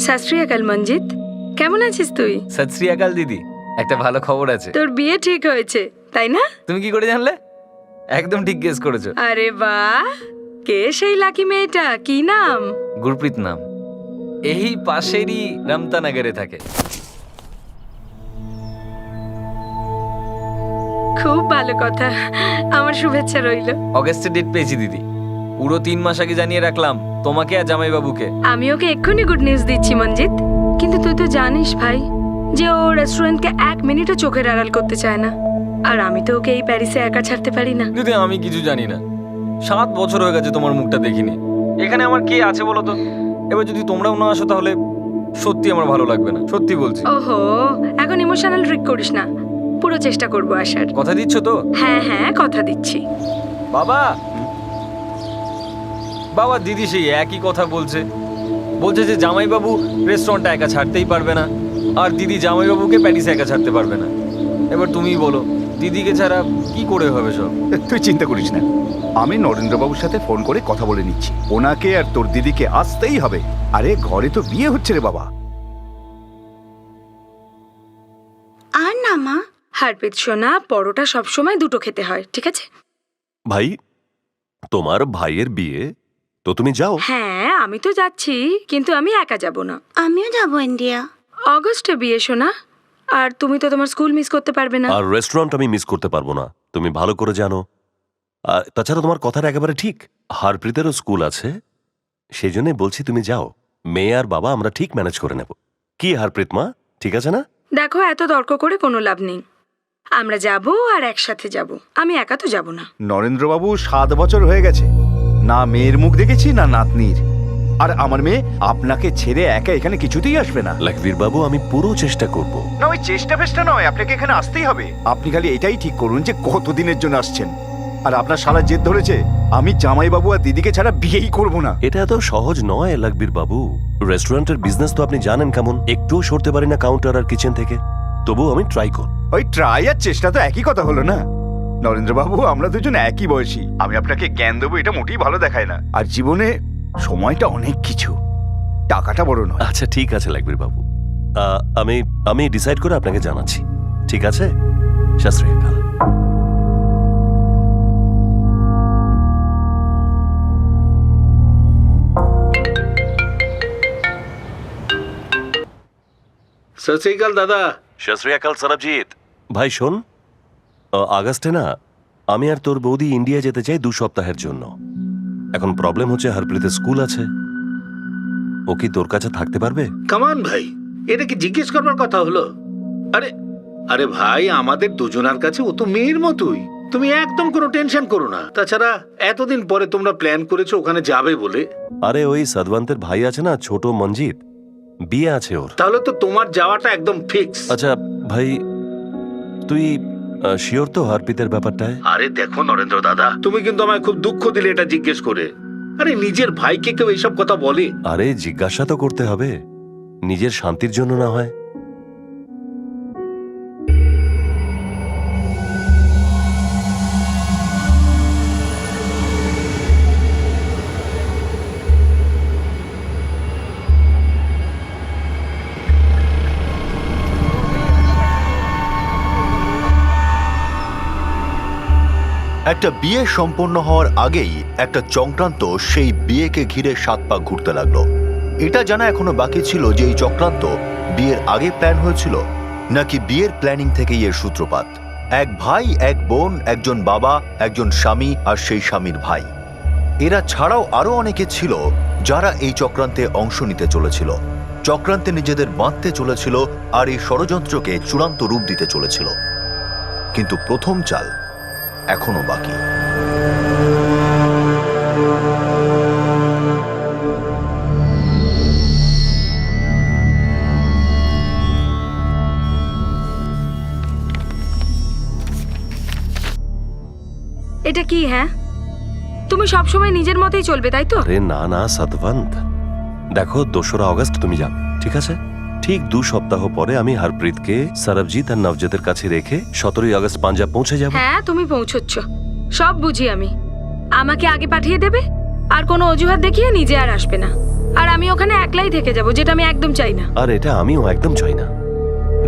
সত শ্রী আকাল মঞ্জিত, কেমন আছিস তুই? সত শ্রী আকাল দিদি, একটা ভালো খবর আছে। তোর বিয়ে ঠিক হয়েছে, তাই না? তুমি কি করে জানলে? একদম ঠিক গেস করেছো। আরে বাহ, কে সেই লাকি মেয়েটা, কি নাম? গুরপ্রীত নাম, এই পাশেরই রমতানগরে থাকে। খুব ভালো কথা, আমার শুভেচ্ছা রইল। অগস্টে ডেট পেয়েছি দিদি, পুরো 3 মাস আগে জানিয়ে রাখলাম তোমাকে আর জামাইবাবুকে। আমি ওকে এক্ষুনি গুড নিউজ দিচ্ছি মঞ্জিত, কিন্তু তুই তো জানিস ভাই যে ও রেস্টুরেন্টকে 1 মিনিটও চোখের আড়াল করতে চায় না, আর আমি তো ওকে এই প্যারিসে একা ছাড়তে পারি না। দিদি আমি কিছু জানি না, 7 বছর হয়ে গেছে তোমার মুখটা দেখিনি। এখানে আমার কে আছে বলো তো? এবার যদি তোমরাও না আসো তাহলে সত্যি আমার ভালো লাগবে না, সত্যি বলছি। ওহো, এখন ইমোশনাল ট্রিক করিস না, পুরো চেষ্টা করবো আসার। কথা দিচ্ছ তো? হ্যাঁ হ্যাঁ, কথা দিচ্ছি। বাবা, বাবা দিদি সেই একই কথা বলছে, বলছে যে জামাইবাবু রেস্টুরেন্টটা একা ছাড়তেই পারবে না, আর দিদি জামাইবাবুকে প্যারিসে একা ছাড়তে পারবে না। এবার তুমিই বলো, দিদিকে ছাড়া কি করে হবে সব? তুই চিন্তা করিস না, আমি নরেন্দ্রবাবুর সাথে ফোন করে কথা বলে নিচ্ছি। ওনাকে আর তোর দিদিকে আসতেই হবে। আরে ঘরে তো বিয়ে হচ্ছে রে বাবা। আর না মা, হারপ্রীত সোনা, পরোটা সবসময় 2টো খেতে হয়, ঠিক আছে? ভাই, তোমার ভাইয়ের বিয়ে, তো তুমি যাও। হ্যাঁ আমি তো যাচ্ছি, কিন্তু আমি একা যাব না। আমিও যাব ইন্ডিয়া। অগস্টে বিয়ে সোনা, আর তুমি তো তোমার স্কুল মিস করতে পারবে না। আর রেস্টুরেন্ট আমি মিস করতে পারবো না, তুমি ভালো করে জানো। আর তাছাড়া তোমার কথাটা একেবারে ঠিক, হারপ্রীতেরও স্কুল আছে, সেই জন্যই বলছি তুমি যাও। মেয়ে আর বাবা আমরা ঠিক ম্যানেজ করে নেব। কি হারপ্রীত মা, ঠিক আছে না? দেখো, এত তর্ক করে কোনো লাভ নেই, আমরা যাব আর একসাথে যাব, আমি একা তো যাব না। নরেন্দ্রবাবু 7 বছর হয়ে গেছে, না মেয়ের মুখ দেখেছি না নাতনির। আর আমার মেয়ে আপনাকে ছেড়ে একা এখানে কিছুতেই আসবে না। লাকবীর বাবু, আমি পুরো চেষ্টা করব। না ওই চেষ্টা ফেষ্টা নয়, আপনাকে এখানে আসতেই হবে। আপনি খালি এটাই ঠিক করুন যে কতদিনের জন্য আসছেন। আর আপনার শালা জেদ ধরেছে আমি জামাইবাবু আর দিদিকে ছাড়া বিয়েই করব না। এটা এত সহজ নয় লাকবীর বাবু, রেস্টুরেন্টের বিজনেস তো আপনি জানেন কেমন, একটুও সরতে পারি না কাউন্টার আর কিচেন থেকে, তবু আমি ট্রাই করব। ওই ট্রাই আর চেষ্টা তো একই কথা হলো না। নরেন্দ্রবাবু, আমরা দুজন একই বয়সী, আমি আপনাকে জ্ঞান দেবো এটা মোটেই ভালো দেখায় না। আর জীবনে সময়টা অনেক কিছু, টাকাটা বড় নয়। আচ্ছা ঠিক আছে লাকবীর বাবু, আমি আমি ডিসাইড করে আপনাকে জানাচ্ছি, ঠিক আছে? শাস্ত্রী আকাল। সত শ্রী আকাল দাদা। শাস্ত্রী আকাল সরবজিৎ ভাই, শোন, আগস্টে না আমি আর তোর বৌদি ইন্ডিয়া যেতে চাই 2 সপ্তাহের জন্য। এখন প্রবলেম হচ্ছে হারপ্রীতের স্কুল আছে, ও কি তোর কাছে থাকতে পারবে? কামান ভাই, এটা কি জিজ্ঞেস করবার কথা হলো? আরে আরে ভাই, আমাদের দুজনার কাছে ও তো মেয়ের মতোই, তুমি একদম কোনো টেনশন করো না। তাছাড়া এতদিন পরে তোমরা প্ল্যান করেছো ওখানে যাবে বলে। আরে ওই সদবন্তের ভাই আছে না, ছোট মঞ্জিত, বিয়ে আছে ওর। তাহলে তো তোমার যাওয়াটা একদম ফিক্স। আচ্ছা ভাই, তুই শিওর তো হারপ্রীতের ব্যাপারটায়? আরে দেখো নরেন্দ্র দাদা, তুমি কিন্তু আমায় খুব দুঃখ দিলে এটা জিজ্ঞেস করে। আরে নিজের ভাইকে কেউ এইসব কথা বলে? আরে জিজ্ঞাসা তো করতে হবে, নিজের শান্তির জন্য না হয়। একটা বিয়ে সম্পন্ন হওয়ার আগেই একটা চক্রান্ত সেই বিয়েকে ঘিরে 7 পা ঘুরতে লাগলো। এটা জানা এখনো বাকি ছিল যে এই চক্রান্ত বিয়ের আগে প্ল্যান হয়েছিল নাকি বিয়ের প্ল্যানিং থেকেই এর সূত্রপাত। এক ভাই, এক বোন, একজন বাবা, একজন স্বামী আর সেই স্বামীর ভাই, এরা ছাড়াও আরো অনেকে ছিল যারা এই চক্রান্তে অংশ নিতে চলেছিল, চক্রান্তে নিজেদের বাঁধতে চলেছিল আর এই ষড়যন্ত্রকে চূড়ান্ত রূপ দিতে চলেছিল। কিন্তু প্রথম চাল এখনো বাকি। এটা কি? হ্যাঁ, তুমি সবসময় নিজের মতেই চলবে, তাই তো? আরে না না সদবন্ত, দেখো 2রা অগস্ট তুমি যাবে, ঠিক আছে? ঠিক 2 সপ্তাহ পরে আমি হারপ্রীতকে সরবজিৎ আর নবজতের কাছে রেখে 17ই আগস্ট পাঞ্জাব পৌঁছে যাব। হ্যাঁ তুমি পৌঁছচ্ছ, সব বুঝি আমি। আমাকে আগে পাঠিয়ে দেবে আর কোনো অজুহাত দেখিয়ে নিজে আর আসবে না। আর আমি ওখানে একলাই থেকে যাব, যেটা আমি একদম চাই না। আর এটা আমিও একদম চাই না।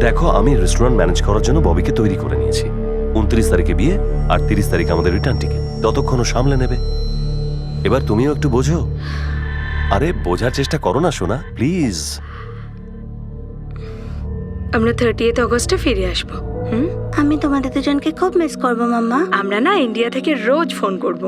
দেখো, আমি রেস্টুরেন্ট ম্যানেজ করার জন্য ববিকে তৈরি করে নিয়েছি। 29 তারিখে বিয়ে আর 30 তারিখে আমাদের রিটার্ন টিকিট। ততক্ষণও সামলে নেবে। এবার তুমিও একটু বোঝো। আরে বোঝার চেষ্টা করো না সোনা, প্লিজ। আমরা 30 অগস্টে ফিরে আসবো। আমি তোমাদের দুজনকে খুব মিস করবো মাম্মা। আমরা না ইন্ডিয়া থেকে রোজ ফোন করব।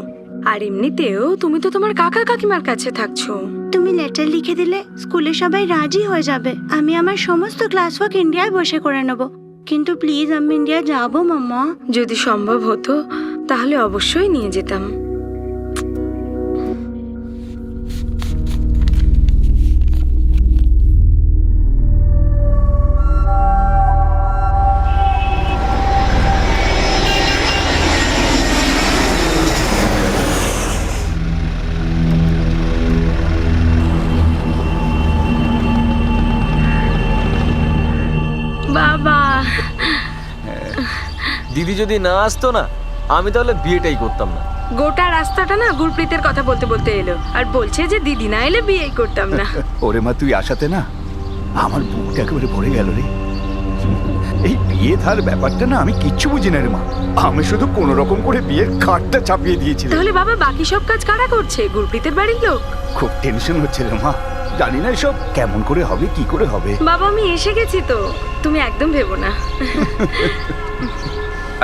আর এমনিতেও তুমি তো তোমার কাকা কাকিমার কাছে থাকছো। তুমি লেটার লিখে দিলে স্কুলে সবাই রাজি হয়ে যাবে। আমি আমার সমস্ত ক্লাস ওয়ার্ক ইন্ডিয়ায় বসে করে নেব। কিন্তু প্লিজ আমি ইন্ডিয়া যাবো মাম্মা। যদি সম্ভব হতো তাহলে অবশ্যই নিয়ে যেতাম। বাবা, দিদি যদি না আসতো না, আমি তাহলে বিয়েটাই করতাম না। গোটা রাস্তাটা না গুরপ্রীতের কথা বলতে বলতে এলো আর বলছে যে দিদি না এলে বিয়েই করতাম না। ওরে মা, তুই আসাতে না আমার বুকটা একেবারে ভরে গেল রে। এই বিয়ে থার ব্যাপারটা না আমি কিচ্ছু বুঝি না রে মা। আমি শুধু কোন রকম করে বিয়ের কার্ডটা চাপিয়ে দিয়েছি। তাহলে বাবা বাকি সব কাজ কারা করছে? গুরপ্রীতের বাড়ির লোক? খুব টেনশন হচ্ছে রে মা। জানি না এসব কেমন করে হবে, কি করে হবে। বাবা আমি এসে গেছি তো, তুমি একদম ভেবো না।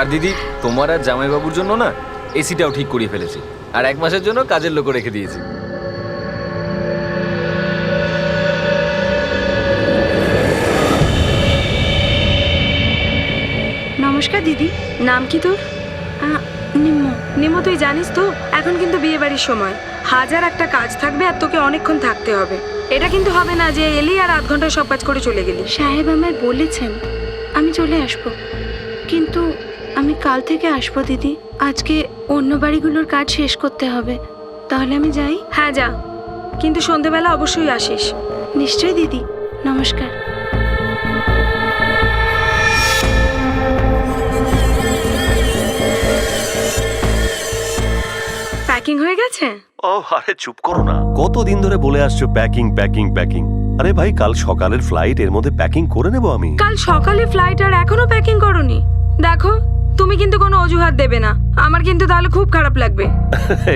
আর দিদি, তোমার আর জামাইবাবুর জন্য না এসিটাও ঠিক করিয়ে ফেলেছি। আর 1 মাসের জন্য কাজের লোকও রেখে দিয়েছি। নমস্কার দিদি। নাম কি তোর? নিম্ন। নিমো, তুই জানিস তো এখন কিন্তু বিয়ে বাড়ির সময়। হাজার একটা কাজ থাকবে আর তোকে অনেকক্ষণ থাকতে হবে। এটা কিন্তু হবে না যে এলি আর আধ ঘন্টায় সব কাজ করে চলে গেলি। সাহেব আমায় বলেছেন আমি চলে আসব, কিন্তু আমি কাল থেকে আসবো দিদি। আজকে অন্য বাড়িগুলোর কাজ শেষ করতে হবে। তাহলে আমি যাই? হ্যাঁ যা, কিন্তু সন্ধেবেলা অবশ্যই আসিস। নিশ্চয়ই দিদি। নমস্কার। প্যাকিং হয়ে গেছে? ও আরে চুপ করো না, কতদিন ধরে বলে আসছো প্যাকিং প্যাকিং প্যাকিং। আরে ভাই, কাল সকালের ফ্লাইট, এর মধ্যে প্যাকিং করে নেব আমি। কাল সকালে ফ্লাইট আর এখনো প্যাকিং করোনি? দেখো, তুমি কিন্তু কোনো অজুহাত দেবে না, আমার কিন্তু তাহলে খুব খারাপ লাগবে।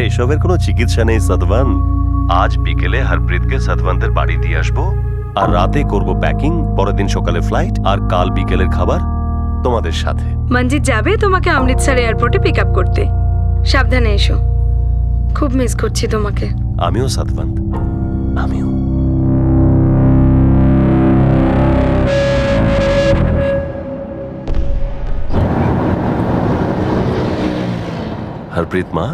এসবের কোনো চিকিৎসা নেই সতবন্ত। আজ বিকেলে হরপ্রীতকে সতবন্তের বাড়ি দিয়ে আসবো, আর রাতে করব প্যাকিং। পরের দিন সকালে ফ্লাইট, আর কাল বিকেলের খাবার তোমাদের সাথে। মঞ্জিত যাবে তোমাকে অমৃতসর এয়ারপোর্টে পিক আপ করতে। সাবধানে এসো, খুব মিস করছি তোমাকে। আমিও সতবন্ত, আমিও। হরপ্রীত মা,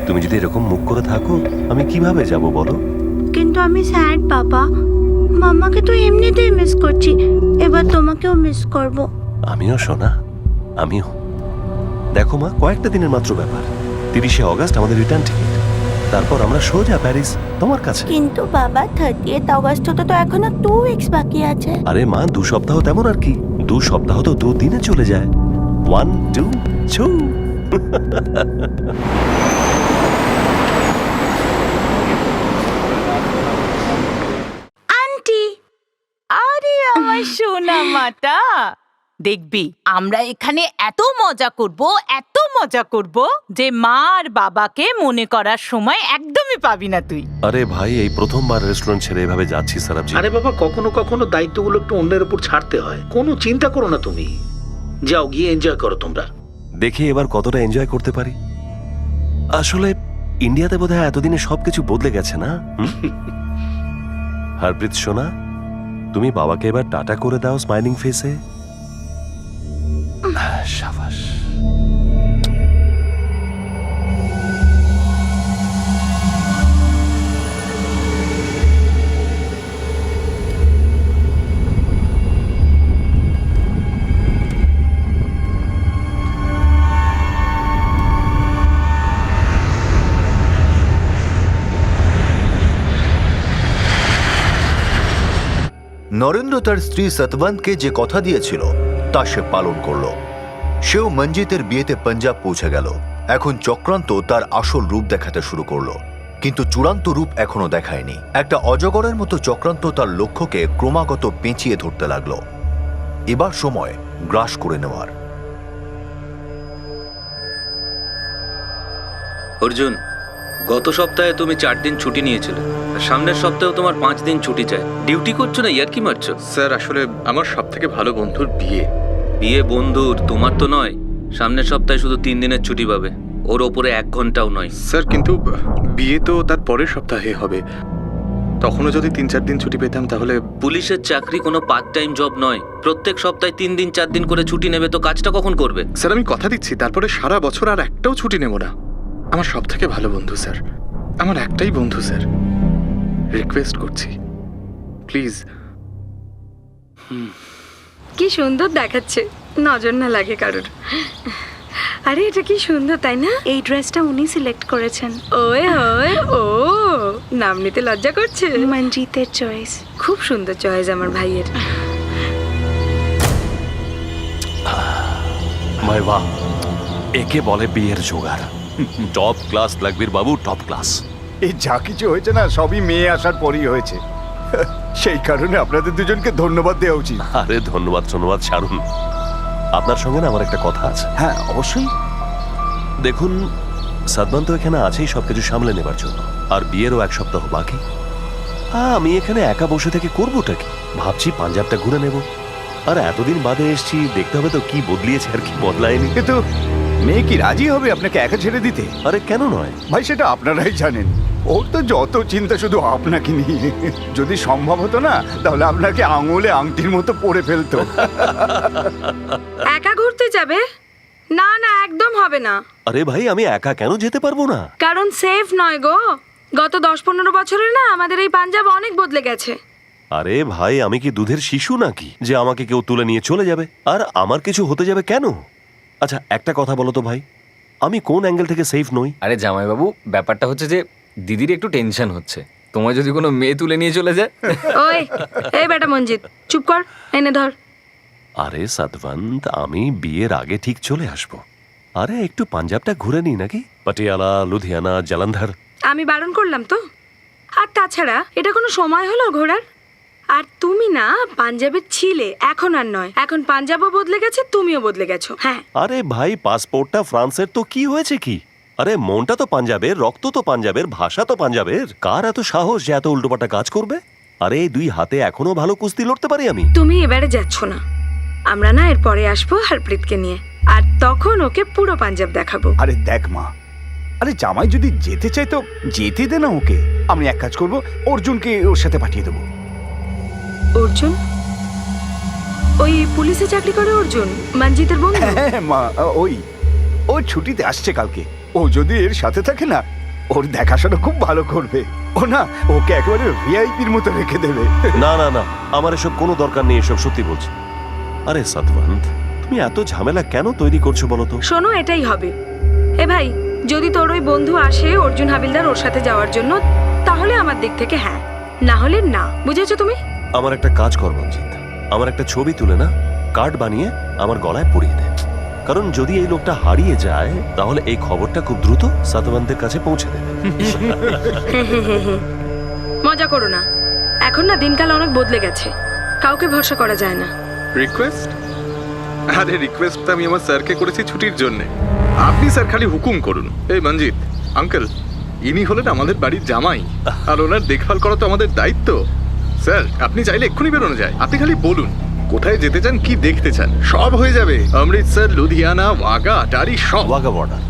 তুমি যদি এরকম মুখ করে থাকো আমি কিভাবে যাব বলো? কিন্তু আমি স্যাড বাবা। মাম্মাকে তো এমনিতেই মিস করছি, এবার তোমাকেও মিস করব। আমিও সোনা, আমিও। দেখো মা, কয়েকটা দিনের মাত্র ব্যাপার। 30শে অগস্ট আমাদের রিটার্ন টিকিট, তারপর আমরা সোজা প্যারিস তোমার কাছে। কিন্তু বাবা 30 অগস্ট তো এখনো 2 উইকস বাকি আছে। আরে মা, 2 সপ্তাহ তেমন আর কি। 2 সপ্তাহ তো 2 দিনে চলে যায়। 1 2 2। আন্টি, আরে আমার সোনা মাটা, দেখবি আমরা এখানে এত মজা করব যে মা আর বাবাকে মনে করার সময় একদমই পাবি না তুই। আরে ভাই, এই প্রথমবার রেস্টুরেন্ট ছেড়ে এভাবে যাচ্ছি সারাবজি। আরে বাবা, কখনো কখনো দায়িত্বগুলো একটু অন্যের উপর ছাড়তে হয়। কোনো চিন্তা করো না তুমি, যাও গিয়ে এনজয় করো তোমরা। দেখি এবার কতটা এনজয় করতে পারি। আসলে ইন্ডিয়াতে বোধহয় এতদিনে সবকিছু বদলে গেছে না? হরপ্রীত সোনা, তুমি বাবাকে এবার টাটা করে দাও স্মাইলিং ফেসে। শাবাশ। নরেন্দ্র তার স্ত্রী সতবন্তকে যে কথা দিয়েছিল তা সে পালন করল। সেও মঞ্জিতের বিয়েতে পাঞ্জাব পৌঁছে গেল। এখন চক্রান্ত তার আসল রূপ দেখাতে শুরু করলো। কিন্তু চূড়ান্ত রূপ এখনো দেখায়নি। একটা অজগরের মতো চক্রান্ত তার লক্ষ্যকে ক্রমাগত পেঁচিয়ে ধরতে লাগলো। এবার সময় গ্রাস করে নেওয়ার। অর্জুন, গত সপ্তাহে তুমি 4 দিন ছুটি নিয়েছিলে, আর সামনের সপ্তাহেও তোমার 5 দিন ছুটি চাই। ডিউটি করছো না ইয়ার্কি মারছো? স্যার আসলে আমার সবথেকে ভালো বন্ধুর বিয়ে। বিয়ে বন্ধুর, তোমার তো নয়। সামনের সপ্তাহে শুধু 3 দিনের ছুটি পাবে, ওর ওপরে 1 ঘন্টাও নয়। স্যার কিন্তু বিয়ে তো তার পরের সপ্তাহে হবে, তখনও যদি 3-4 দিন ছুটি পেতাম তাহলে। পুলিশের চাকরি কোনো পার্ট টাইম জব নয়। প্রত্যেক সপ্তাহে 3 দিন 4 দিন করে ছুটি নেবে, তো কাজটা কখন করবে? স্যার আমি কথা দিচ্ছি তারপরে সারা বছর আর একটাও ছুটি নেব না। আমার সবথেকে ভালো বন্ধু স্যার, আমার একটাই বন্ধু স্যার, রিকোয়েস্ট করছি প্লিজ। কি সুন্দর দেখাচ্ছে, নজর না লাগে কারোর। আরে এটা কি সুন্দর, তাই না? এই ড্রেসটা উনি সিলেক্ট করেছেন। ওয়ে হয়, ও নাম নিতে লজ্জা করছে। মঞ্জিতের চয়েস। খুব সুন্দর চয়েস আমার ভাইয়ের। মাই বাহ, একে বলে বিয়ের জোগাড়। টপ ক্লাস লাকবীর বাবু, টপ ক্লাস। এই যা কিছু হয়েছে না সবই মেয়ে আসার পরই হয়েছে। সেই কারণে আপনাদের দুজনকে ধন্যবাদ দেওয়া উচিত। আরে ধন্যবাদ ছাড়ুন, আপনার সঙ্গে না আমার একটা কথা আছে। হ্যাঁ অবশ্যই। দেখুন, সাদমান তো এখানে আছেই সবকিছু সামলে নেবার জন্য, আর বিয়েরও 1 সপ্তাহ বাকি। আমি এখানে একা বসে থেকে করবোটা কি? ভাবছি পাঞ্জাবটা ঘুরে নেব। আর এতদিন বাদে এসছি, দেখতে হবে তো কি বদলিয়েছে আর কি বদলায়নি। কিন্তু মেয়ে কি রাজি হবে আপনাকে একা ছেড়ে দিতে? আরে কেন নয় ভাই, সেটা আপনারাই জানেন। ওর তো যত চিন্তা শুধু আপনাকে নিয়ে। যদি সম্ভব হতো না তাহলে আপনাকে আঙুলে আংটির মতো পরে ফেলতো। একা ঘুরতে যাবে? না না, একদম হবে না। আরে ভাই, আমি একা কেন যেতে পারবো না? কারণ সেফ নয় গো। গত 10-15 বছরে না আমাদের এই পাঞ্জাব অনেক বদলে গেছে। আরে ভাই, আমি কি দুধের শিশু নাকি যে আমাকে কেউ তুলে নিয়ে চলে যাবে আর আমার কিছু হতে যাবে কেন? আচ্ছা একটা কথা বলো তো ভাই, আমি কোন অ্যাঙ্গেল থেকে সেফ নই? আরে জামাইবাবু, ব্যাপারটা হচ্ছে যে দিদির একটু টেনশন হচ্ছে, তোমায় যদি কোনো মেয়ে তুলে নিয়ে চলে যায়। ওই এই বেটা মঞ্জিত, চুপ কর, এনে ধর। আরে সাদবন্ত, আমি বিয়ের আগে ঠিক চলে আসবো। আরে একটু পাঞ্জাবটা ঘুরে নি নাকি, পাটিয়ালা, লুধিয়ানা, জালন্ধর। আমি বারণ করলাম তো। আর তাছাড়া এটা কোনো সময় হলো ঘোরার? আর তুমি না পাঞ্জাবের ছিলে, এখন আর নয়। এখন পাঞ্জাবও বদলে গেছে, তুমিও বদলে গেছো। হ্যাঁ আরে ভাই, পাসপোর্টটা ফ্রান্সের, তো কি হয়েছে কি? আরে মনটা তো পাঞ্জাবের, রক্ত তো পাঞ্জাবের, ভাষা তো পাঞ্জাবের। কার এত সাহস যে এত উল্টোপাল্টা কাজ করবে? আরে এই 2 হাতে এখনো ভালো কুস্তি লড়তে পারি আমি। তুমি এবারে যাচ্ছ না, আমরা না এরপরে আসবো হারপ্রীতকে নিয়ে, আর তখন ওকে পুরো পাঞ্জাব দেখাবো। আরে দেখ মা, আরে জামাই যদি যেতে চাই তো যেতে দে না ওকে। আমি এক কাজ করব, অর্জুনকে ওর সাথে পাঠিয়ে দেবো। অর্জুন? ওই পুলিশে চাকরি করে অর্জুন, মঞ্জিতের বন্ধু? হ্যাঁ মা, ও ছুটিতে আসছে কালকে। ও যদি এর সাথে থাকে না, ওর দেখাশোনা খুব ভালো করবে। ও না ওকে একেবারে ভিআইপির মতো রেখে দেবে। না না না, আমার এসব কোনো দরকার নেই, এসব সত্যি বলছি। আরে সাদবন্ত, তুমি এত ঝামেলা কেন তৈরি করছো বলো তো? শোনো, এটাই হবে। এ ভাই, যদি তোর ওই বন্ধু আসে অর্জুন হাবিলদার ওর সাথে যাওয়ার জন্য, তাহলে আমার দিক থেকে হ্যাঁ, না হলে না। বুঝেছো তুমি? আমার একটা কাজ কর মঞ্জিত, আমার একটা ছবি তুলে না কার্ড বানিয়ে আমার গলায় পরিয়ে দে। কারণ যদি এই লোকটা হারিয়ে যায় তাহলে এই খবরটা খুব দ্রুত সাতবন্তের কাছে পৌঁছে দেবে। মজা করো না, এখন না দিনকাল অনেক বদলে গেছে, কাউকে ভরসা করা যায় না। রিকোয়েস্ট? আরে রিকোয়েস্ট তো আমি আমার স্যারকে করেছি ছুটির জন্য। আপনি স্যার খালি হুকুম করুন। এই মঞ্জিত আঙ্কেল, ইনি হলেন আমাদের বাড়ির জামাই, আর ওনার দেখভাল করা তো আমাদের দায়িত্ব। স্যার আপনি চাইলে এক্ষুনি বেরোনো যায়, আপনি খালি বলুন কোথায় যেতে চান, কি দেখতে চান, সব হয়ে যাবে। অমৃতসর, লুধিয়ানা, ওয়াগা, আটারি সব। ওয়াগা বর্ডার?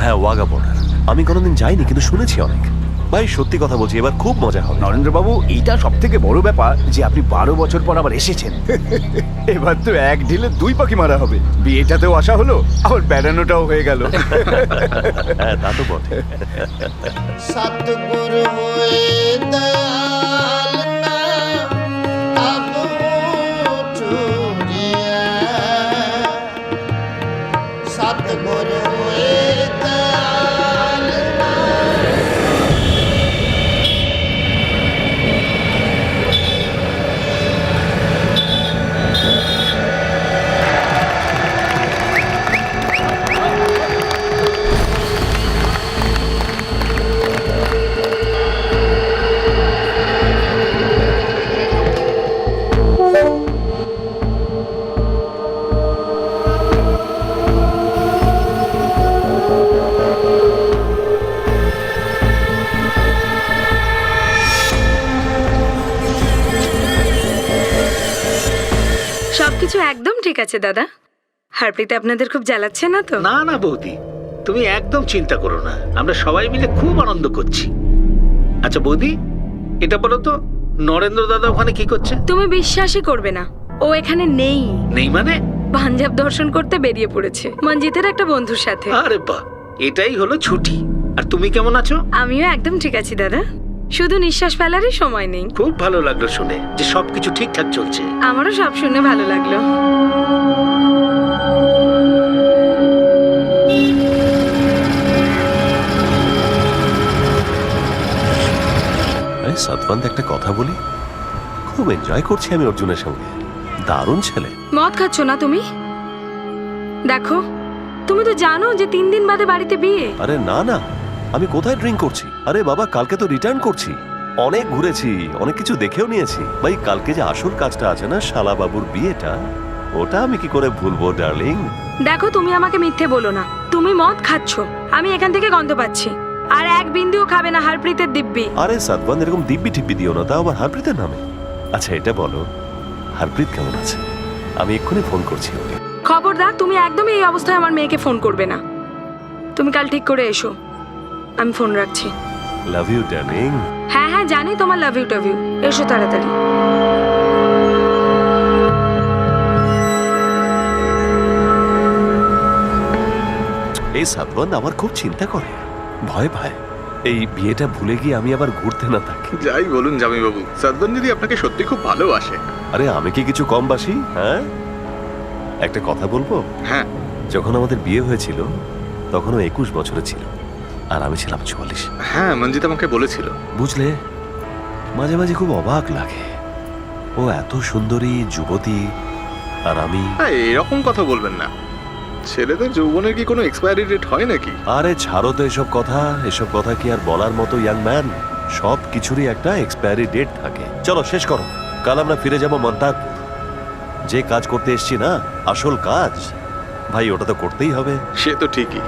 হ্যাঁ ওয়াগা বর্ডার, আমি কোনোদিন যাইনি কিন্তু শুনেছি অনেক। ভাই সত্যি কথা বলছি, এবার খুব মজা হবে। নরেন্দ্রবাবু, এইটা সব থেকে বড় ব্যাপার যে আপনি 12 বছর পর আবার এসেছেন। এবার তো এক ঢিলে 2 পাখি মারা হবে। বিয়েটাতেও আসা হলো, আবার বেড়ানোটাও হয়ে গেল। হ্যাঁ তা তো বটে। सतगुरु होए दयाल ना अब चूरिया सतगुरु होए दयाल ना। সবকিছু একদম ঠিক আছে দাদা। হারপ্রীত আপনাদের খুব জ্বালাচ্ছে না তো? না না বৌদি, তুমি একদম চিন্তা করো না, আমরা সবাই মিলে খুব আনন্দ করছি। আচ্ছা বৌদি, এটা বলো তো, নরেন্দ্র দাদা ওখানে কি করছে? তুমি বিশ্বাসই করবে না, ও এখানে নেই। নেই মানে? পাঞ্জাব দর্শন করতে বেরিয়ে পড়েছে মঞ্জিতের একটা বন্ধুর সাথে। আরে বাহ, এটাই হলো ছুটি। আর তুমি কেমন আছো? আমিও একদম ঠিক আছি দাদা, শুধু নিঃশ্বাস ফেলারই সময় নেই। খুব ভালো লাগলো শুনে যে সবকিছু ঠিকঠাক চলছে। আমারও সব শুনে ভালো লাগলো। সাতবান্ত, একটা কথা বলি, খুব এনজয় করছি আমি অর্জুনের সঙ্গে। দারুণ ছেলে। মদ খাচ্ছ না তুমি? দেখো, তুমি তো জানো যে 3 দিন বাদে বাড়িতে বিয়ে। আরে না না, আমি কোথায় ড্রিঙ্ক করছি? আরে বাবা, কালকে তো রিটার্ন করছি। অনেক ঘুরেছি, অনেক কিছু দেখেও নিয়েছি। ভাই, কালকে যে আসল কাজটা আছে না, শালা বাবুর বিয়েটা, ওটা আমি কি করে ভুলবো ডার্লিং? দেখো, তুমি আমাকে মিথ্যে বলো না। তুমি মদ খাচ্ছ, আমি এখান থেকে গন্ধ পাচ্ছি। আর এক বিন্দুও খাবে না হারপ্রীতের দিব্যি। আরে সাতবান, এরকম দিব্যি টিব্বি দিও না, তাও আবার হারপ্রীতের নামে। আচ্ছা এটা বলো, হারপ্রীত কেমন আছে? আমি এক্ষুনি ফোন করছি ওকে। খবরদার, তুমি একদমই এই অবস্থায় আমার মেয়েকে ফোন করবে না। তুমি কাল ঠিক করে এসো, আমি ফোন রাখছি। Love you darling. হ্যাঁ হ্যাঁ, জানি তোমার লাভ ইউ টাভ ইউ। এসো তাড়াতাড়ি। এই সাতবান আমার খুব চিন্তা করে, ভয় পায় এই বিয়েটা ভুলে গিয়ে আমি আবার ঘুরতে না থাকি। যাই বলুন জামাইবাবু, সাদবান দিদি আপনাকে সত্যি খুব ভালোবাসে। আরে আমি কি কিছু কম বাসি? হ্যাঁ, একটা কথা বলবো। হ্যাঁ। যখন আমাদের বিয়ে হয়েছিল তখন ও 21 বছরের ছিল আর আমি ছিলাম 44। হ্যাঁ, মঞ্জিত আমাকে বলেছিল। বুঝলে, মাঝে মাঝে খুব অবাক লাগে, ও এত সুন্দরী যুবতী আর আমি। হ্যাঁ, এরকম কথা বলবেন না। ছেলেদের যৌবনের কি কোনো এক্সপায়ারি ডেট হয় নাকি? আরে ছাড়ো তো এসব কথা কি আর বলার মতো? ইয়াং ম্যান, সব কিছুরই একটা এক্সপায়ারি ডেট থাকে। চলো শেষ করো, কাল আমরা ফিরে যাব মন্তারপুর। যে কাজ করতে এসছি না, আসল কাজ, ভাই ওটা তো করতেই হবে। সে তো ঠিকই।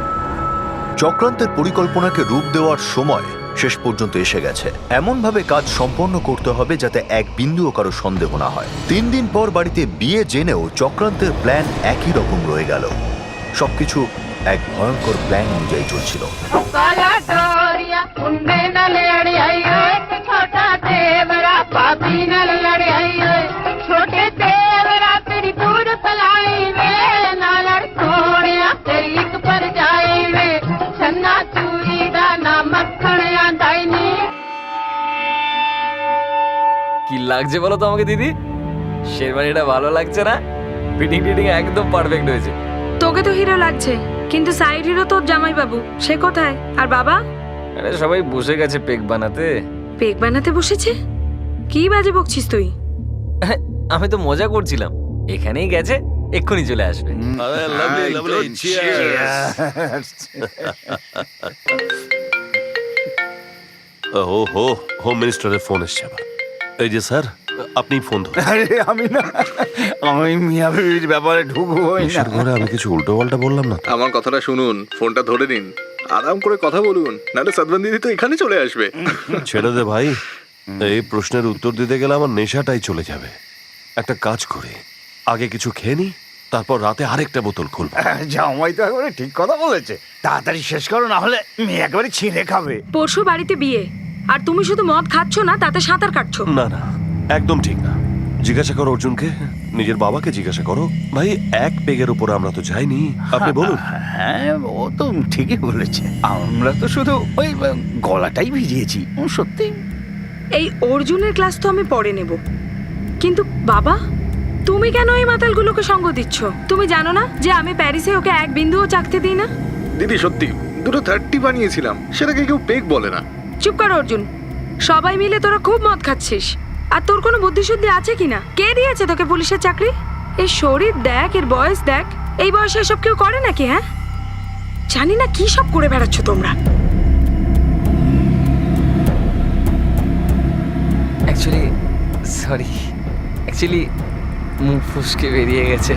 চক্রান্তের পরিকল্পনাকে রূপ দেওয়ার সময় শেষ পর্যন্ত এসে গেছে। এমনভাবে কাজ সম্পন্ন করতে হবে যাতে এক বিন্দুও কারো সন্দেহ না হয়। 3 দিন পর বাড়িতে বিয়ে জেনেও চক্রান্তের প্ল্যান একই রকম রয়ে গেল। সবকিছু এক ভয়ঙ্কর প্ল্যান অনুযায়ী চলছিল। কি লাগছে বলো তো আমাকে দিদি? শেরবানিটা ভালো লাগছে না? ফিটিং টিটিং একদম পারফেক্ট হয়েছে। তোকে তো হিরো লাগছে, কিন্তু সাইড হিরো তোর জামাই বাবু, সে কোথায়? আর বাবা? আরে সবাই বসে গেছে পেক বানাতে। পেক বানাতে বসেছে? কি বাজে বকছিস তুই? আমি তো মজা করছিলাম। এখানেই গেছে, এক্ষুনি চলে আসবে। ও হো, হোম মিনিস্টারের ফোন এসছে আবার। এই যে স্যার, আপনি ফোন ধরুন। আরে আমি না, আমি মিয়া বিবির ব্যাপারে ঢুকবোই না। ঘরে আমি কিছু উল্টো পাল্টা বললাম না তো? আমার কথাটা শুনুন, ফোনটা ধরে নিন, আরাম করে কথা বলুন, নাহলে সাদবান দিদি তো এখানে চলে আসবে। ছেড়ে দে ভাই, এই প্রশ্নের উত্তর দিতে গেলে আমার নেশাটাই চলে যাবে। একটা কাজ করি, আগে কিছু খেয়ে নি, তারপর রাতে আরেকটা বোতল খুলবো। জামাই তো একেবারে ঠিক কথা বলেছে, তাড়াতাড়ি শেষ করো, না হলে মেয়ে একেবারে ছিঁড়ে খাবে। পরশু বাড়িতে বিয়ে, আর তুমি শুধু মদ খাচ্ছ না, তাতে সাঁতার কাটছো। না না, একদম ঠিক না। জিজ্ঞাসা করো অর্জুনকে, নিজের বাবাকে জিজ্ঞাসা করো। ভাই, এক পেগের উপর আমরা তো যাইনি, আপনি বলুন। হ্যাঁ, ও তো ঠিকই বলেছে। আমরা তো শুধু ওই গলাটাই ভিজিয়েছি, সত্যি। এই অর্জুনের ক্লাস তো আমি পরে নেব, কিন্তু বাবা, তুমি কেন এই মাতালগুলোকে সঙ্গ দিচ্ছ? তুমি জানো না যে আমি প্যারিসে ওকে এক বিন্দুও চাকতে দিই না? দিদি সত্যি, দুটো 30 বানিয়েছিলাম, সেটাকে কেউ পেক বলে না। চুপ কর অর্জুন, সবাই মিলে তোরা খুব মদ খাচ্ছিস। আর তোর কোনো বুদ্ধিশুদ্ধি আছে কিনা? কে দিয়েছে তোকে পুলিশের চাকরি? এর শরীর দেখ, এর বয়স দেখ, এই বয়সে এসব কেউ করে নাকি? হ্যাঁ, জানি না কি সব করে বেড়াচ্ছ তোমরা। অ্যাকচুয়ালি মুখ ফুসকে বেরিয়ে গেছে।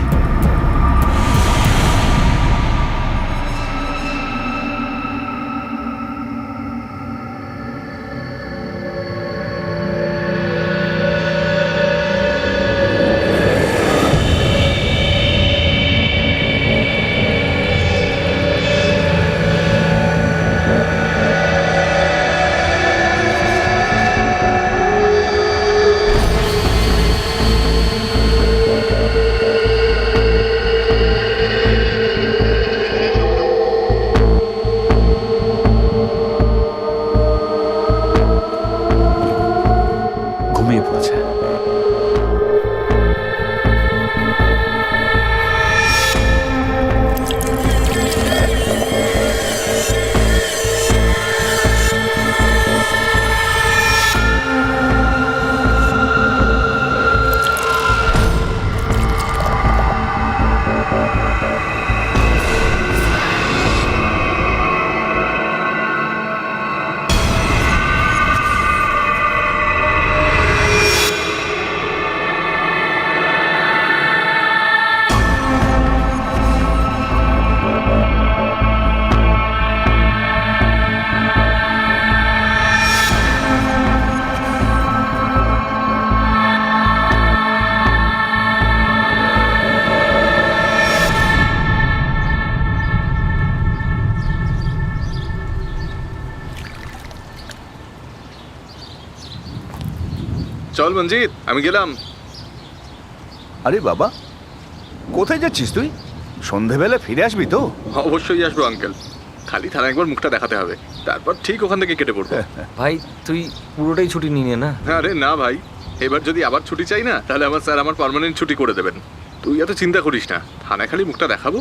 চল মঞ্জিত, আমি গেলাম। আরে বাবা, কোথায় যাচ্ছিস তুই? সন্ধেবেলা ফিরে আসবি তো? অবশ্যই আসবো আঙ্কেল, খালি থানা একবার মুখটা দেখাতে হবে, তারপর ঠিক ওখান থেকে কেটে পড়বো। ভাই তুই পুরোটাই ছুটি নিয়ে না। আরে না ভাই, এবার যদি আবার ছুটি চাই না, তাহলে আমার স্যার আমার পার্মানেন্ট ছুটি করে দেবেন। তুই এত চিন্তা করিস না, থানায় খালি মুখটা দেখাবো,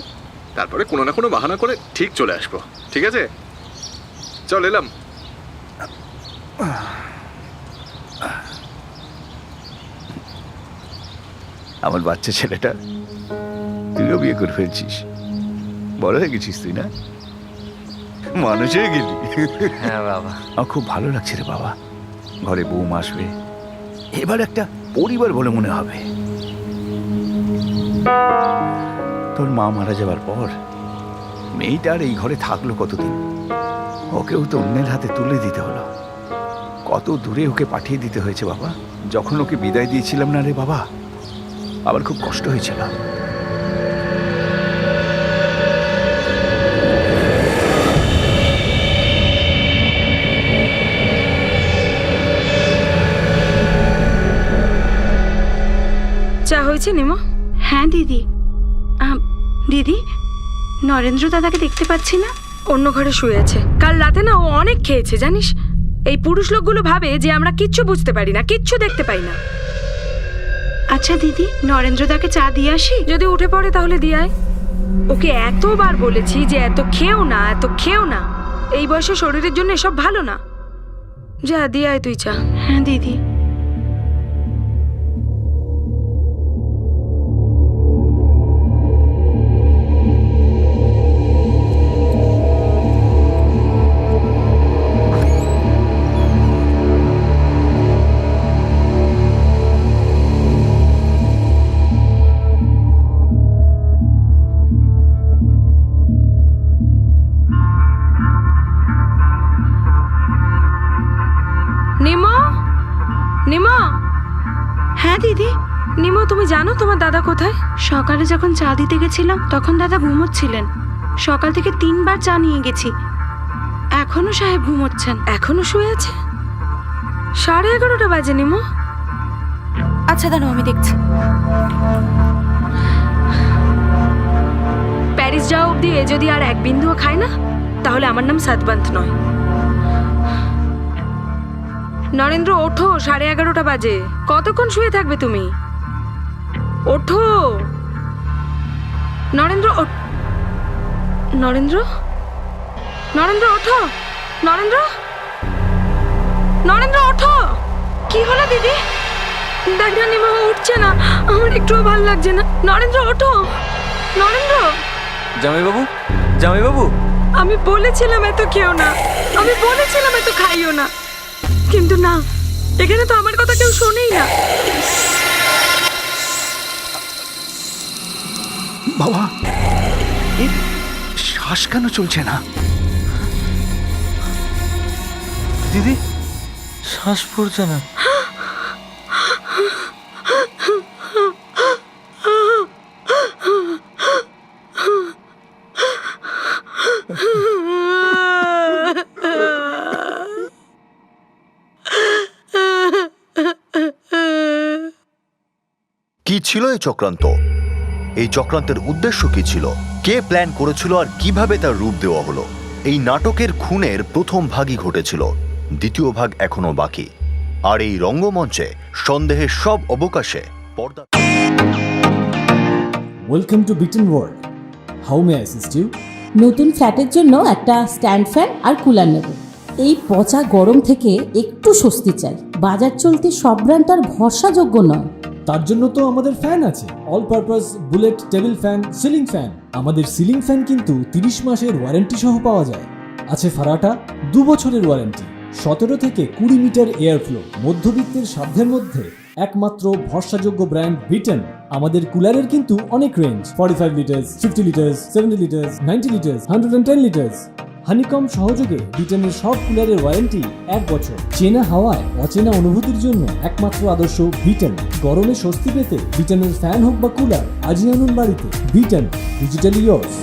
তারপরে কোনো না কোনো বাহানা করে ঠিক চলে আসবো, ঠিক আছে? চল এলাম। আমার বাচ্চা ছেলেটা, তুইও বিয়ে করে ফেলছিস, বড় হয়ে গেছিস তুই না, মানুষ হয়ে গেলি। হ্যাঁ বাবা। আমার খুব ভালো লাগছে রে বাবা, ঘরে বৌমা আসবে, এবার একটা পরিবার বলে মনে হবে। তোর মা মারা যাবার পর মেয়েটা আর এই ঘরে থাকলো কতদিন, ওকেও তো অন্যের হাতে তুলে দিতে হলো, কত দূরে ওকে পাঠিয়ে দিতে হয়েছে বাবা। যখন ওকে বিদায় দিয়েছিলাম না রে বাবা, আবার খুব কষ্ট হয়েছিল। চা হয়েছে নিমো? হ্যাঁ দিদি। দিদি, নরেন্দ্র দাদাকে দেখতে পাচ্ছি না। অন্য ঘরে শুয়ে আছে। কাল রাতে না ও অনেক খেয়েছে জানিস। এই পুরুষ লোকগুলো ভাবে যে আমরা কিচ্ছু বুঝতে পারি না, কিচ্ছু দেখতে পাই না। আচ্ছা দিদি, নরেন্দ্র দাকে চা দিয়ে আসি? যদি উঠে পড়ে তাহলে দিয়ে আয়। ওকে এতবার বলেছি যে এত খেও না, এত খেও না, এই বয়সে শরীরের জন্য এসব ভালো না। যা দিয়ে আয় তুই চা। হ্যাঁ দিদি। নিমো, নিমো। হ্যাঁ দিদি। নিমো, তুমি জানো তোমার দাদা কোথায়? সকালে যখন চা দিতে গেছিলাম তখন দাদা ঘুমোচ্ছিলেন। সকাল থেকে 3 বার চা নিয়ে গেছি, এখনো সাহেব ঘুমোচ্ছেন। এখনো শুয়ে আছে? 11:30 বাজে নিমো। আচ্ছা দাঁড়াও, আমি দেখছি। প্যারিস যাওয়া অব্দি এ যদি আর এক বিন্দুও খায় না, তাহলে আমার নাম সাতবান্ত নয়। নরেন্দ্র ওঠো, 11:30 বাজে। কতক্ষণ শুয়ে থাকবে তুমি? ওঠো নরেন্দ্র। নরেন্দ্র, নরেন্দ্র ওঠো। নরেন্দ্র, নরেন্দ্র ওঠো। কি হলো দিদি? দেখ না নিমা, উঠছে না, আমার একটুও ভালো লাগছে না। নরেন্দ্র ওঠো। নরেন্দ্র। জামাইবাবু, জামাইবাবু। আমি বলেছিলাম এত খেও না, আমি বলেছিলাম এত খাইও না, কিন্তু না, এখানে তো আমার কথা কেউ শোনেই না। বাবা, এর শ্বাস কেন চলছে না? দিদি, শ্বাস পড়ছে না। কি ছিল এই চক্রান্ত? এই চক্রান্তের উদ্দেশ্য কি ছিল? কে প্ল্যান করেছিল আর কিভাবে তার রূপ দেওয়া হলো? এই নাটকের খুনের প্রথম ভাগই ঘটেছিল, দ্বিতীয় ভাগ এখনো বাকি। আর এই রঙ্গমঞ্চে সন্দেহের সব অবকাশে পর্দা। ওয়েলকাম টু বিটেন world. How may I assist you? নতুন ফ্ল্যাটের জন্য একটা স্ট্যান্ড ফ্যান আর কুলার নেব। এই পচা গরম থেকে একটু স্বস্তি চাই। বাজার চলতে সব ব্র্যান্ড আর ভরসাযোগ্য নয়। তার জন্য তো আমাদের ফ্যান আছে, all purpose bullet table fan, ceiling fan. আমাদের সিলিং ফ্যান কিন্তু 30 মাসের ওয়ারেন্টি সহ পাওয়া যায়। আছে ফারাটা 2 বছরের ওয়ারেন্টি, 17 থেকে 20 মিটার এয়ার ফ্লো। মধ্যবিত্তের সাধ্যের মধ্যে একমাত্র ভরসাযোগ্য ব্র্যান্ড বিটেন। আমাদের কুলারের কিন্তু অনেক range, 45 litres, 50 litres, 70 litres, 90 litres, 110 litres. Honeycomb সহযোগে বিটেনের সব কুলারের ওয়ারেন্টি 1 বছর। চেনা হাওয়ায় অচেনা অনুভূতির জন্য একমাত্র আদর্শ বিটেন। গরমে স্বস্তি পেতে বিটেনের ফ্যান হোক বা কুলার, আজই আনুন বাড়িতে। Beaten, digitally yours.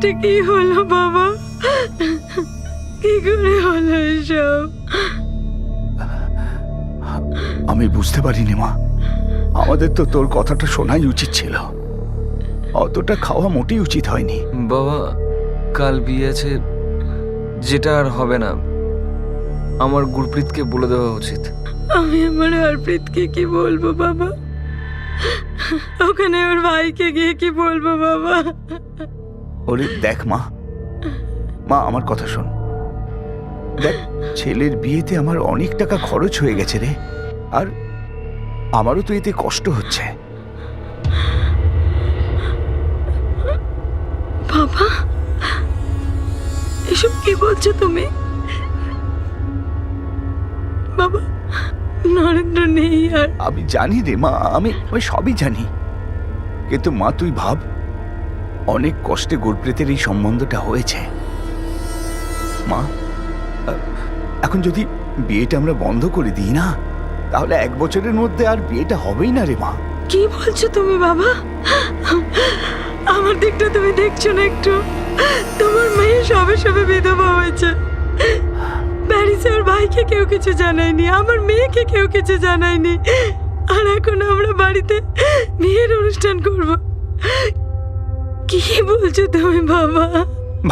এটা কি হলো বাবা? কি করে হলো এসব? আমি বুঝতে পারিনি মা, আমাদের তো তোর কথাটা শোনাই উচিত ছিল। অতটা খাওয়া মোটেই উচিত হয়নি। বাবা, কাল বিয়ে আছে, যেটা আর হবে না। আমার গুরপ্রীতকে বলে দেওয়া উচিত। আমি আমার হরপ্রীতকে কি বলবো বাবা? ওখানে ওর ভাইকে গিয়ে কি বলবো বাবা? ওরে দেখ মা, মা আমার কথা শোন। দেখ, ছেলের বিয়েতে আমার অনেক টাকা খরচ হয়ে গেছে রে, আর আমারও তো এতে কষ্ট হচ্ছে। বাবা, এসব কি বলছো তুমি? বাবা, নরেন্দ্র নেই আর। আমি জানি রে মা, আমি সবই জানি, কিন্তু মা তুই ভাব, অনেক কষ্টে গুরপ্রীতের এই সম্বন্ধটা হয়েছে। মা, এখন যদি বিয়েটা আমরা বন্ধ করে দিই না, তাহলে 1 বছরের মধ্যে আর বিয়েটা হবেই না রে মা। কি বলছো তুমি বাবা? আমার দিকটা তুমি দেখছো না একটু? তোমার মেয়ে সবে সবে বিধবা হয়েছে, প্যারিসে ওর ভাইকে কেউ কিছু জানায়নি, আমার মেয়েকে কেউ কিছু জানায়নি, আর এখন আমরা বাড়িতে বিয়ের অনুষ্ঠান করব। কি বলছো তুমি বাবা?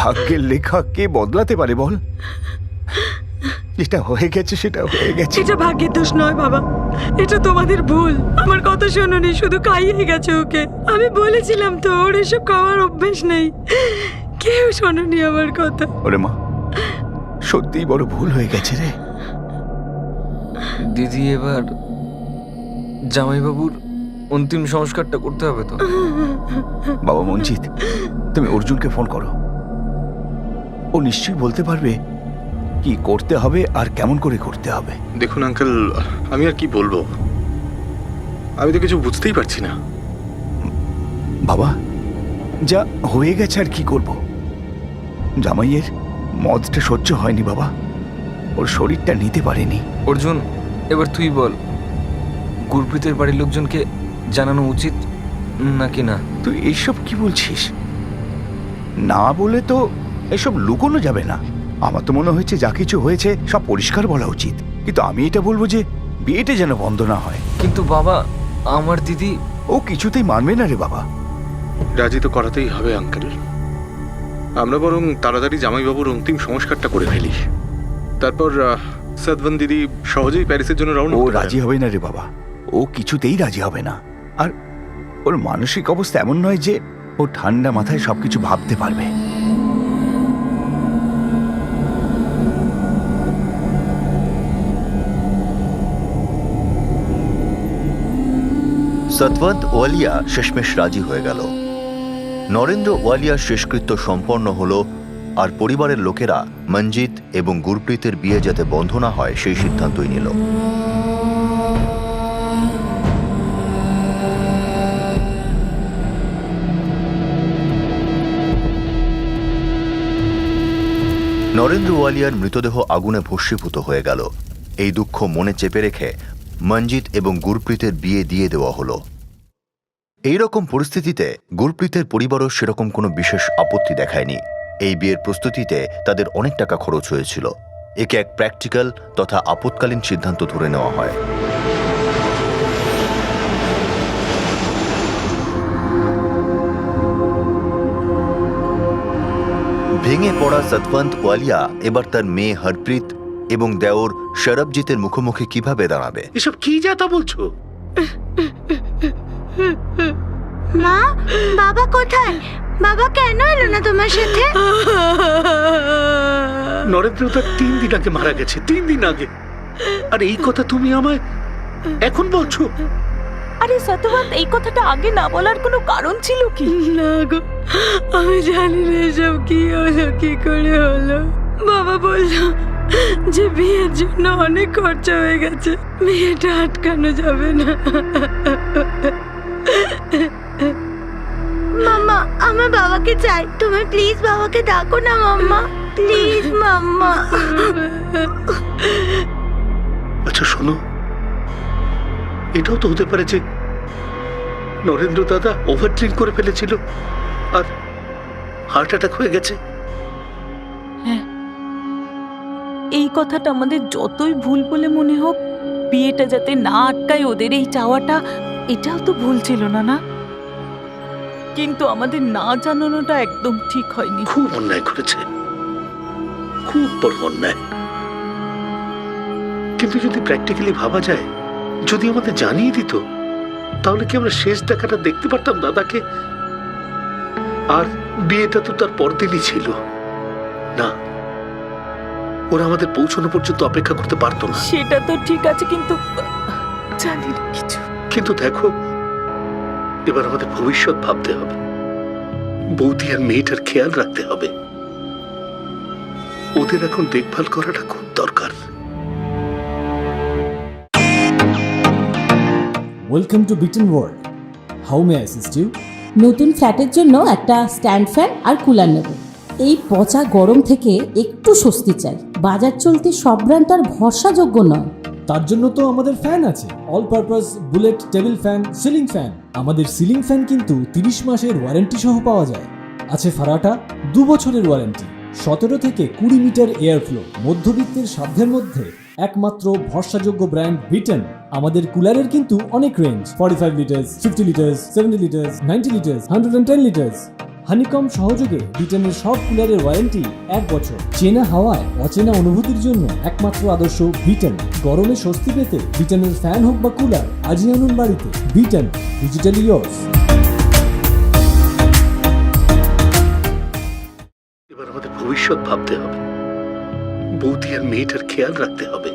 ভাগ্যের লেখা কে বদলাতে পারে বল? যেটা হয়ে গেছে সেটা হয়ে গেছে। এটা ভাগ্যের দোষ নয় বাবা, এটা তোমাদের ভুল। আমার কথা শোনোনি, শুধু খাইয়ে গেছে ওকে। আমি বলেছিলাম তো ওর এসব খাওয়ার অভ্যেস নেই, কেউ শোনোনি আমার কথা। ওরে মা, সত্যিই বড় ভুল হয়ে গেছে রে। দিদি, এবার জামাইবাবুর অন্তিম সংস্কারটা করতে হবে তো। বাবা মঞ্জিত, তুমি অর্জুনকে ফোন করো, ও নিশ্চয়ই বলতে পারবে কি করতে হবে আর কেমন করে করতে হবে। দেখুন আঙ্কেল, আমি আর কি বলবো, আমি তো কিছু বুঝতেই পারছি না। বাবা, যা হয়ে গেছে আর কি করব। জামাইয়ের মদটা সহ্য হয়নি বাবা, ওর শরীরটা নিতে পারেনি। অর্জুন, এবার তুই বল, গুরপ্রীতের বাড়ির লোকজনকে জানানো উচিত নাকি না? তুই এইসব কি বলছিস? না বলে তো এসব লুকোনো যাবে না। আমার তো মনে হয়েছে যা কিছু হয়েছে সব পরিষ্কার বলা উচিত, কিন্তু আমি এটা বলবো যে বিয়েটা যেন বন্ধ না হয়। কিন্তু বাবা, আমার দিদি। ও কিছুতেই মানবে না রে বাবা। রাজি তো করাতেই হবে আঙ্কেল। আমরা বরং তাড়াতাড়ি জামাইবাবুর অন্তিম সংস্কারটা করে ফেলি, তারপর সাদবান দিদি সহজেই প্যারিসের জন্য রওনা ও হতে পারেন। রাজি হবে না রে বাবা, ও কিছুতেই রাজি হবে না। আর ওর মানসিক অবস্থা এমন নয় যে ও ঠান্ডা মাথায় সবকিছু ভাবতে পারবে। সতবন্ত ওয়ালিয়া শেষমেশ রাজি হয়ে গেল। নরেন্দ্র ওয়ালিয়ার শেষকৃত্য সম্পন্ন হলো, আর পরিবারের লোকেরা মঞ্জিত এবং গুরপ্রীতের বিয়ে যাতে বন্ধ না হয় সেই সিদ্ধান্তই নিল। নরেন্দ্র ওয়ালিয়ার মৃতদেহ আগুনে ভস্মীভূত হয়ে গেল। এই দুঃখ মনে চেপে রেখে মঞ্জিত এবং গুরপ্রীতের বিয়ে দিয়ে দেওয়া হলো। এইরকম পরিস্থিতিতে গুরপ্রীতের পরিবারও সেরকম কোনো বিশেষ আপত্তি দেখায়নি। এই বিয়ের প্রস্তুতিতে তাদের অনেক টাকা খরচ হয়েছিল। একে এক প্র্যাকটিক্যাল তথা আপৎকালীন সিদ্ধান্ত ধরে নেওয়া হয়। ভেঙে পড়া সতবন্ত ওয়ালিয়া এবার তার মেয়ে হরপ্রীত এবং দেওর শরবজিতের মুখোমুখি কিভাবে দাঁড়াবে? এসব কি যাতা বলছো? মা, বাবা কোথায়? বাবা কেন এলো না তোমার সাথে? নরেন্দ্র তার 3 দিন আগে মারা গেছে, 3 দিন আগে। আর এই কথা তুমি আমায় এখন বলছো? আরে সতবন্ত, এই কথাটা আগে না বলার কোনো কারণ ছিল কি? না গো, আমি জানি না এসব কি হলো, কি করে হলো। বাবা বলল যে বিয়ের জন্য অনেক খরচা হয়ে গেছে, বিয়েটা আটকানো যাবে না। মাম্মা, আমার বাবাকে চাই, তুমি প্লিজ বাবাকে ডাকো না মাম্মা, প্লিজ মাম্মা। আচ্ছা শোনো, এটাও তো হতে পারে যে নরেন্দ্র দাদা ওভার ড্রিঙ্ক করে ফেলেছিল, আর হার্ট অ্যাটাক হয়ে গেছে। হ্যাঁ, এই কথাটা আমাদের যতই ভুল বলে মনে হোক, বিয়েটা যাতে না আটকায় ওদের এই চাওয়াটা, এটাও তো ভুল ছিল না, না? কিন্তু আমাদের না জানানোটা একদম ঠিক হয়নি। খুব অন্যায় করেছে, খুব বড় অন্যায়। কিন্তু যদি প্র্যাকটিক্যালি ভাবা যায়, যদি আমাদের জানিয়ে দিত, তাহলে কি আমরা শেষ দেখাটা দেখতে পারতাম দাদাকে? আর বিয়েটা তো তার পরদিনই ছিল না, ওরা আমাদের পৌঁছানো পর্যন্ত অপেক্ষা করতে পারতো না। সেটা তো ঠিক আছে, কিন্তু জানি না কিছু। কিন্তু দেখো, এবার আমাদের ভবিষ্যৎ ভাবতে হবে, বৌদি আর মেয়েটার খেয়াল রাখতে হবে। ওদের এখন দেখভাল করাটা খুব দরকার। ওয়েলকাম টু বিটেন world. How may I assist you? নতুন ফ্ল্যাটের জন্য একটা স্ট্যান্ড ফ্যান আর কুলার নেব। এই পচা গরম থেকে একটু স্বস্তি চাই। বাজার চলতে সব ব্র্যান্ড আর ভরসাযোগ্য নয়। তার জন্য তো আমাদের ফ্যান আছে, all purpose bullet table fan, ceiling fan. আমাদের সিলিং ফ্যান কিন্তু 30 মাসের ওয়ারেন্টি সহ পাওয়া যায়। আছে ফারাটা 2 বছরের ওয়ারেন্টি, 17 থেকে 20 মিটার এয়ার ফ্লো। মধ্যবিত্তের সাধ্যের মধ্যে একমাত্র ভরসাযোগ্য ব্র্যান্ড বিটেন। আমাদের কুলারের কিন্তু অনেক range, 45 litres, 50 litres, 70 litres, 90 litres, 110 litres. Honeycomb সহযোগে বিটেনের সব কুলারের ওয়ারেন্টি 1 বছর। চেনা হাওয়ায় অচেনা অনুভূতির জন্য একমাত্র আদর্শ বিটেন। গরমে স্বস্তি পেতে বিটেনের ফ্যান হোক বা কুলার, আজই আনুন বাড়িতে। Beaten, digitally yours. এবার আমাদের ভবিষ্যৎ ভাবতে হবে, বৌদি আর মেয়েটার খেয়াল রাখতে হবে।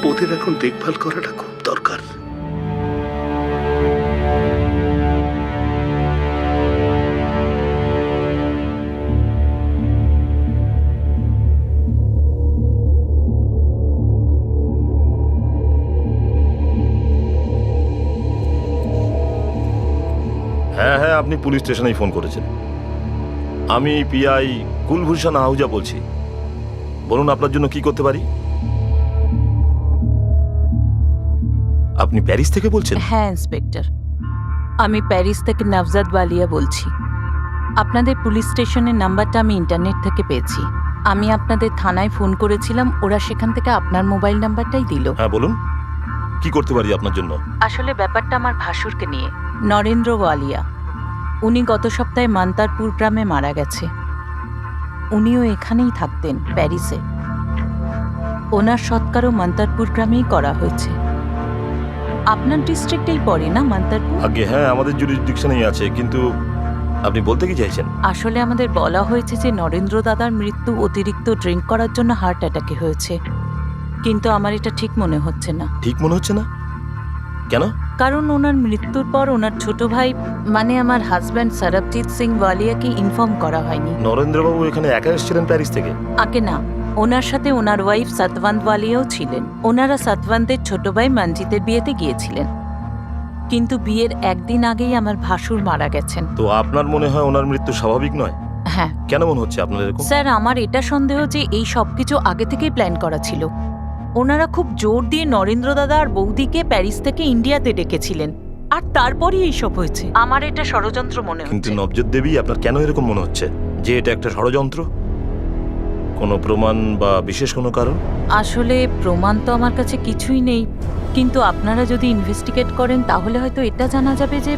ওদের এখন দেখভাল করাটা খুব দরকার। হ্যাঁ হ্যাঁ, আপনি পুলিশ স্টেশনেই ফোন করেছেন। আমি পিআই কুলভূষণ আহুজা বলছি। বলুন আপনার জন্য কি করতে পারি? আপনি প্যারিস থেকে বলছেন? হ্যাঁ ইন্সপেক্টর, আমি প্যারিস থেকে নওজাদ ওয়ালিয়া বলছি। আপনাদের পুলিশ স্টেশনের নাম্বারটা আমি ইন্টারনেট থেকে পেয়েছি। আমি আপনাদের থানায় ফোন করেছিলাম, ওরা সেখান থেকে আপনার মোবাইল নাম্বারটাই দিল। হ্যাঁ বলুন, কি করতে পারি আপনার জন্য? আসলে ব্যাপারটা আমার ভাসুরকে নিয়ে, নরেন্দ্র ওয়ালিয়া। উনি গত সপ্তাহে মান্তারপুর গ্রামে মারা গেছে। উনিও এখানেই থাকতেন, প্যারিসে। ওনার সৎকারও মান্তারপুর গ্রামেই করা হয়েছে। আপনার ডিস্ট্রিক্টেই পড়ে না মান্তারপুর? আগে হ্যাঁ, আমাদের জুরিসডিকশনেই আছে, কিন্তু আপনি বলতে কি চাইছেন? আসলে আমাদের বলা হয়েছে যে নরেন্দ্র দাদার মৃত্যু অতিরিক্ত ড্রিঙ্ক করার জন্য হার্ট অ্যাটাকে হয়েছে, কিন্তু আমার এটা ঠিক মনে হচ্ছে না। ঠিক মনে হচ্ছে না কেন? কারণ ওনার মৃত্যুর পর ওনার ছোট ভাই মানে আমার হাজব্যান্ড সরবজিৎ সিং ওয়ালিয়াকে ইনফর্ম করা হয়নি। নরেন্দ্রবাবু এখানে একা এসেছিলেন প্যারিস থেকে? আগে না, ওনার সাথে ওনার ওয়াইফ সতবন্ত ওয়ালিয়াও ছিলেন। ওনারা সতবন্তের ছোট ভাই মঞ্জিতের বিয়েতে গিয়েছিলেন, কিন্তু বিয়ের একদিন আগেই আমার ভাসুর মারা গেছেন। তো আপনার মনে হয় ওনার মৃত্যু স্বাভাবিক নয়? হ্যাঁ। কেন মনে হচ্ছে আপনার এরকম? স্যার, আমার এটা সন্দেহ যে এই সবকিছু আগে থেকেই প্ল্যান করা ছিল। ওনারা খুব জোর দিয়ে নরেন্দ্র দাদা আর বৌদিকে প্যারিস থেকে ইন্ডিয়াতে ডেকেছিলেন, আর তারপরই এইসব হয়েছে। আমার এটা ষড়যন্ত্র মনে হচ্ছে। কিন্তু নবজোৎ দেবী, আপনার কেন এরকম মনে হচ্ছে যে এটা একটা ষড়যন্ত্র? কোনো প্রমাণ বা বিশেষ কোনো কারণ? আসলে প্রমাণ তো আমার কাছে কিছুই নেই, কিন্তু আপনারা যদি ইনভেস্টিগেট করেন তাহলে হয়তো এটা জানা যাবে যে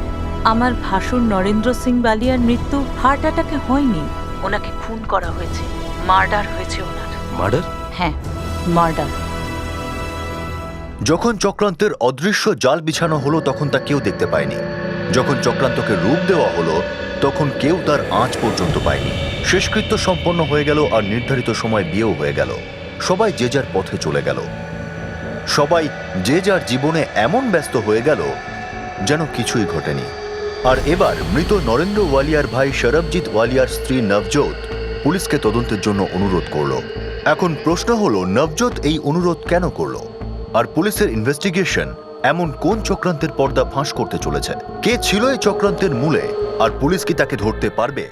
আমার ভাসুর নরেন্দ্র সিং ওয়ালিয়ার মৃত্যু হার্ট অ্যাটাকে হয়নি, ওনাকে খুন করা হয়েছে, মার্ডার হয়েছে ওনার। মার্ডার? হ্যাঁ, মার্ডার। যখন চক্রান্তের অদৃশ্য জাল বিছানো হলো তখন তা কেউ দেখতে পায়নি। যখন চক্রান্তকে রূপ দেওয়া হলো তখন কেউ তার আঁচ পর্যন্ত পায়নি। শেষকৃত্য সম্পন্ন হয়ে গেল আর নির্ধারিত সময় বিয়েও হয়ে গেল। সবাই যে যার পথে চলে গেল। সবাই যে যার জীবনে এমন ব্যস্ত হয়ে গেল যেন কিছুই ঘটেনি। আর এবার মৃত নরেন্দ্র ওয়ালিয়ার ভাই সরবজিৎ ওয়ালিয়ার স্ত্রী নবজোৎ পুলিশকে তদন্তের জন্য অনুরোধ করল। এখন প্রশ্ন হলো, নবজোৎ এই অনুরোধ কেন করল? আর পুলিশের ইনভেস্টিগেশন এমন কোন চক্রান্তের পর্দা ফাঁস করতে চলেছে? কে ছিল এই চক্রান্তের মূলে? আর পুলিশ কি তাকে ধরতে পারবে?